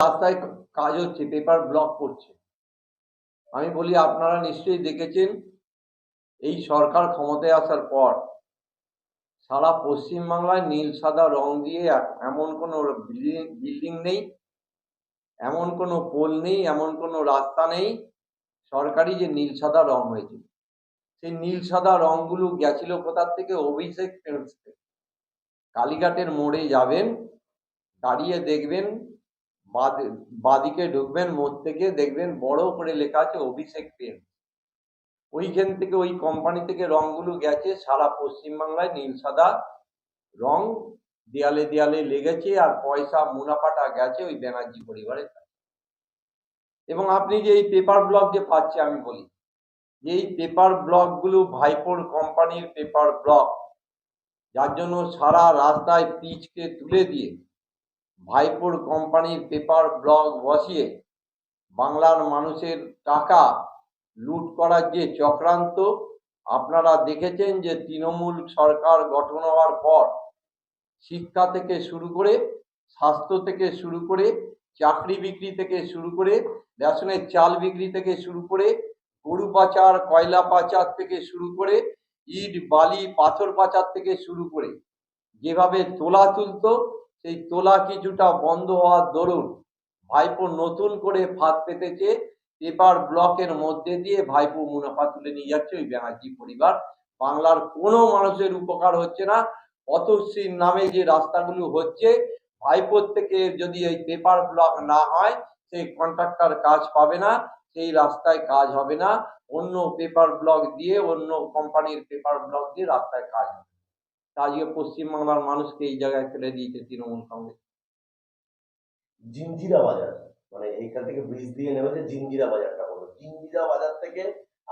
রাস্তায় কাজ হচ্ছে, পেপার ব্লক করছে। আমি বলি আপনারা নিশ্চয়ই দেখেছেন এই সরকার ক্ষমতায় আসার পর সারা পশ্চিমবাংলায় নীল সাদা রং দিয়ে এমন কোনো বিল্ডিং নেই, এমন কোনো পোল নেই, এমন কোনো রাস্তা নেই সরকারি যে নীল সাদা রং হয়েছে। সেই নীল সাদা রংগুলো গেছিল কোথার থেকে? অভিষেক পেন্টস থেকে। কালীঘাটের মোড়ে যাবেন, দাঁড়িয়ে দেখবেন, বাঁদিকে ঢুকবেন, মোড় থেকে দেখবেন বড় করে লেখা আছে অভিষেক পেন্টস। ওইখান থেকে, ওই কোম্পানি থেকে রংগুলো গেছে সারা পশ্চিমবাংলায়। নীল সাদা রং দেয়ালে দেয়ালে লেগেছে, আর পয়সা মুনাফাটা গেছে ওই ব্যানার্জি পরিবারের কাছে। এবং আপনি যে এই পেপার ব্লক যে পাচ্ছে, আমি বলি যে এই পেপার ব্লকগুলো ভাইপোর কোম্পানির পেপার ব্লক, যার জন্য সারা রাস্তায় পিচকে তুলে দিয়ে ভাইপোর কোম্পানির পেপার ব্লক বসিয়ে বাংলার মানুষের টাকা লুট করার যে চক্রান্ত, আপনারা দেখেছেন যে তৃণমূল সরকার গঠন হওয়ার পর শিক্ষা থেকে শুরু করে, স্বাস্থ্য থেকে শুরু করে, চাকরি বিক্রি থেকে শুরু করে, রেশনের চাল বিক্রি থেকে শুরু করে, গরু পাচার, কয়লা পাচার থেকে শুরু করে, ইট বালি পাথর পাচার থেকে শুরু করে যেভাবে তোলা তুলতো, সেই তোলা কিছুটা বন্ধ হওয়ার দরুন ভাইপো নতুন করে ফাঁদ পেতেছে। পেপার ব্লকের মধ্যে দিয়ে ভাইপো মুনাফা তুলে নিয়ে যাচ্ছে ওই ব্যানার্জি পরিবার। বাংলার কোনো মানুষের উপকার হচ্ছে না। পথশ্রীর নামে যে রাস্তাগুলো হচ্ছে, ভাইপোর থেকে যদি এই পেপার ব্লক না হয়, সেই কন্ট্রাক্টর কাজ পাবে না, সেই রাস্তায় কাজ হবে না। অন্য পেপার ব্লক দিয়ে, অন্য কোম্পানির পেপার ব্লক দিয়ে রাস্তায় কাজ হবে। আজকে পশ্চিমবাংলার মানুষকে এই জায়গায় ফেলে দিয়েছে তৃণমূল কংগ্রেস। জিঞ্জিরা বাজার, মানে এইখান থেকে ব্রিজ দিয়ে নেমেছে জিঞ্জিরা বাজারটা হলো। জিঞ্জিরা বাজার থেকে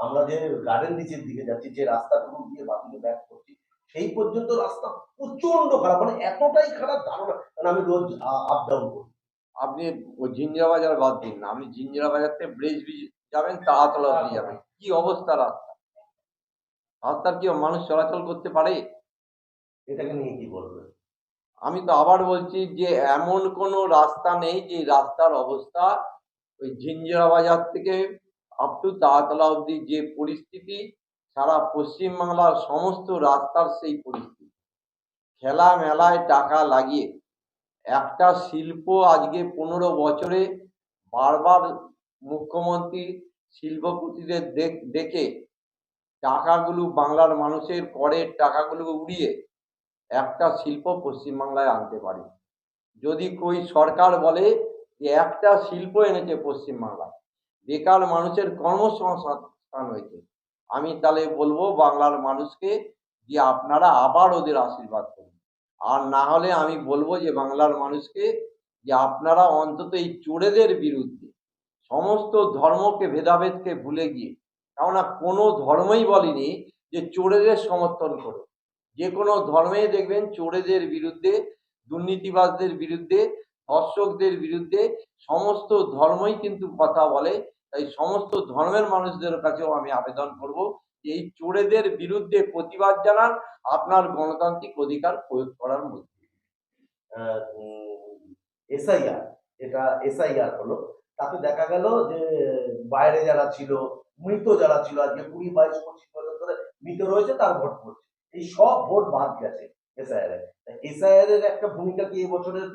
আমরা যে গার্ডেন রিচের দিকে যাচ্ছি, যে রাস্তাটুকু দিয়ে বাদিকে ব্যাক করছি, সেই পর্যন্ত রাস্তা প্রচন্ড খারাপ, মানে এতটাই খারাপ ধারণা। মানে আমি রোজ আপ ডাউন করি। আপনি ওই জিঞ্জিরা বাজার বাদ দিন না, আপনি জিঞ্জিরা বাজার থেকে ব্রিজ যাবেন, তাড়াতলা অব্দি যাবেন, কি অবস্থা রাস্তা! রাস্তার কি মানুষ চলাচল করতে পারে? এটাকে নিয়ে কি বলবেন? আমি তো আবার বলছি যে এমন কোনো রাস্তা নেই যে রাস্তার অবস্থা ওই ঝিঞ্জিরা বাজার থেকে আপ টু তাড়াতলা অব্দি যে পরিস্থিতি, সারা পশ্চিমবাংলার সমস্ত রাস্তার সেই পরিস্থিতি। খেলা মেলায় টাকা লাগিয়ে একটা শিল্প আজকে 15 বছরে বারবার মুখ্যমন্ত্রী শিল্পপতিদের ডেকে টাকাগুলো, বাংলার মানুষের করের টাকাগুলো উড়িয়ে একটা শিল্প পশ্চিমবাংলায় আনতে পারে। যদি কই সরকার বলে যে একটা শিল্প এনেছে পশ্চিমবাংলায়, বেকার মানুষের কর্মসংস্থান হয়েছে, আমি তাহলে বলবো বাংলার মানুষকে যে আপনারা আবার ওদের আশীর্বাদ করুন। আর না হলে আমি বলবো যে বাংলার মানুষকে যে আপনারা অন্তত এই চোরেদের বিরুদ্ধে, সমস্ত ধর্মকে ভেদাভেদকে ভুলে গিয়ে, কেননা কোনো ধর্মই বলেনি যে চোরেদের সমর্থন করো। যে কোনো ধর্মেই দেখবেন চোরেদের বিরুদ্ধে, দুর্নীতিবাজদের বিরুদ্ধে, ধর্ষকদের বিরুদ্ধে সমস্ত ধর্মই কিন্তু কথা বলে। তাই সমস্ত ধর্মের মানুষদের কাছেও আমি আবেদন করব যে এই চোরেদের বিরুদ্ধে প্রতিবাদ জানান, আপনার গণতান্ত্রিক অধিকার প্রয়োগ করার মধ্যে। এসআইআর, এটা এসআইআর হলো, তাতে দেখা গেল যে বাইরে যারা ছিল, মৃত যারা ছিল, আজকে 20, 22, 25 বছর ধরে মৃত রয়েছে, তার ভোট পড়ছে। এই সব ভোট বাদ গেছে এসআইআর এ। এসআইআর এর একটা ভূমিকা কি এই বছরের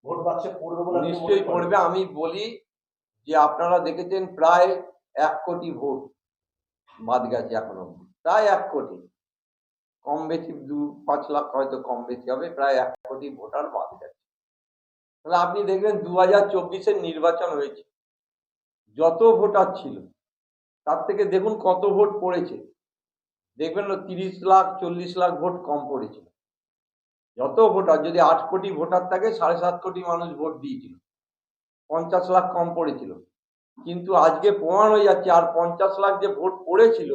ভোট বাক্সে পড়বে বলে আপনি মনে নিশ্চয়ই করেন? পড়বে। আমি বলি যে আপনারা দেখেছেন প্রায় 1 কোটি ভোট বাদ গেছে এখনো, প্রায় 1 কোটি, কম বেশি 2-5 লাখ হয়তো কম বেশি হবে, প্রায় 1 কোটি ভোটার বাদ গেছে। তাহলে আপনি দেখবেন 2024-এর নির্বাচন হয়েছে, যত ভোটার ছিল তার থেকে দেখুন কত ভোট পড়েছে। দেখবেন 30 লাখ 40 লাখ ভোট কম পড়েছিল। যত ভোটার, যদি 8 কোটি ভোটার থাকে, 7.5 কোটি মানুষ ভোট দিয়েছিল, 50 লাখ কম পড়েছিল। কিন্তু আজকে প্রমাণ হয়ে যাচ্ছে আর 50 লাখ যে ভোট পড়েছিল,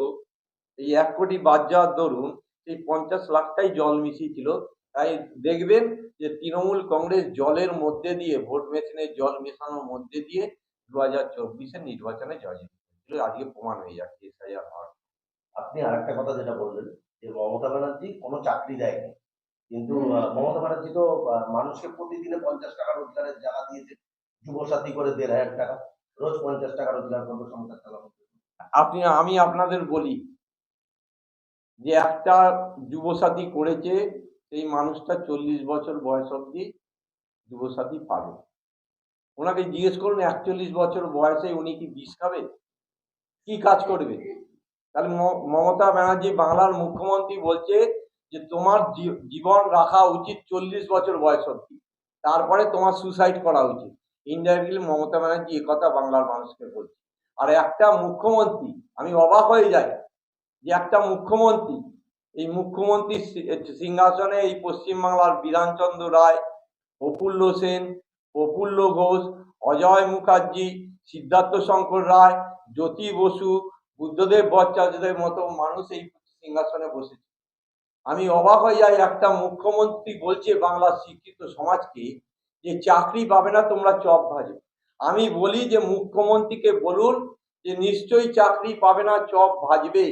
এই 1 কোটি বাদ যাওয়ার দরুন সেই 50 লাখটাই জল মিশিয়েছিল। তাই দেখবেন যে তৃণমূল কংগ্রেস জলের মধ্যে দিয়ে, ভোট মেশিনে জল মেশানোর মধ্যে দিয়ে 2024-এর নির্বাচনে জয়যুক্ত হয়েছিল। আজকে প্রমাণ হয়ে যাচ্ছে এসআইআর হওয়ার। আপনি আরেকটা কথা যেটা বললেন যে মমতা ব্যানার্জি কোনো চাকরি দেয়নি, কিন্তু মমতা ব্যানার্জি তো মানুষকে প্রতিদিনে 50 টাকা রোজগারের জায়গা দিয়েছে। যুবসাথী করে ১,৫০০ টাকা, রোজ ৫০ টাকা রোজগার করবো, সংসার চালাবো। আমি আপনাদের বলি যে একটা যুবসাথী করেছে, সেই মানুষটা 40 বছর বয়স অবধি যুবসাথী পাবে। ওনাকে জিজ্ঞেস করুন 41 বছর বয়সে উনি কি বিষ খাবে, কি কাজ করবে? তাহলে মমতা ব্যানার্জি বাংলার মুখ্যমন্ত্রী বলছে যে তোমার জীবন রাখা উচিত 40 বছর বয়স অবধি, তারপরে তোমার সুসাইড করা উচিত। ইনডাইরেক্টলি মমতা ব্যানার্জি কথা বাংলার মানুষকে বলছে। আর একটা মুখ্যমন্ত্রী, আমি অবাক হয়ে যাই যে একটা মুখ্যমন্ত্রী, এই মুখ্যমন্ত্রী সিংহাসনে এই পশ্চিমবাংলার বিধানচন্দ্র রায়, প্রফুল্ল সেন, প্রফুল্ল ঘোষ, অজয় মুখার্জি, সিদ্ধার্থ শঙ্কর রায়, জ্যোতি বসু, বুদ্ধদেব ভট্টাচার্যদের মতো মানুষ এই সিংহাসনে বসেছে। আমি অবাক হয়ে যাই, একটা মুখ্যমন্ত্রী বলছে বাংলার শিক্ষিত সমাজকে যে চাকরি পাবে না, তোমরা চপ ভাজো। আমি বলি যে মুখ্যমন্ত্রীকে বলুন যে নিশ্চয়ই চাকরি পাবে না, চপ ভাজবে,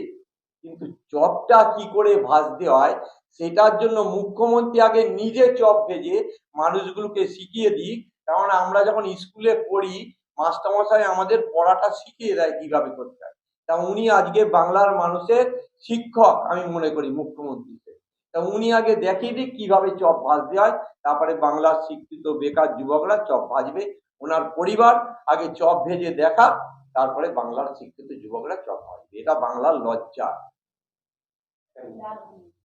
কিন্তু চপটা কি করে ভাজতে হয় সেটার জন্য মুখ্যমন্ত্রী আগে নিজে চপ ভেজে মানুষগুলোকে শিখিয়ে দিই। কারণ আমরা যখন স্কুলে পড়ি, মাস্টারমশাই আমাদের পড়াটা শিখিয়ে দেয় কিভাবে করতে হয়। তা উনি আজকে বাংলার মানুষের শিক্ষক আমি মনে করি মুখ্যমন্ত্রীকে। তা উনি আগে দেখিয়ে দিক কিভাবে চপ ভাজতে হয়, তারপরে বাংলার শিক্ষিত বেকার যুবকরা চপ ভাজবে। ওনার পরিবার আগে চপ ভেজে দেখা, তারপরে বাংলার শিক্ষিত যুবকরা চপ ভাজবে। এটা বাংলার লজ্জা।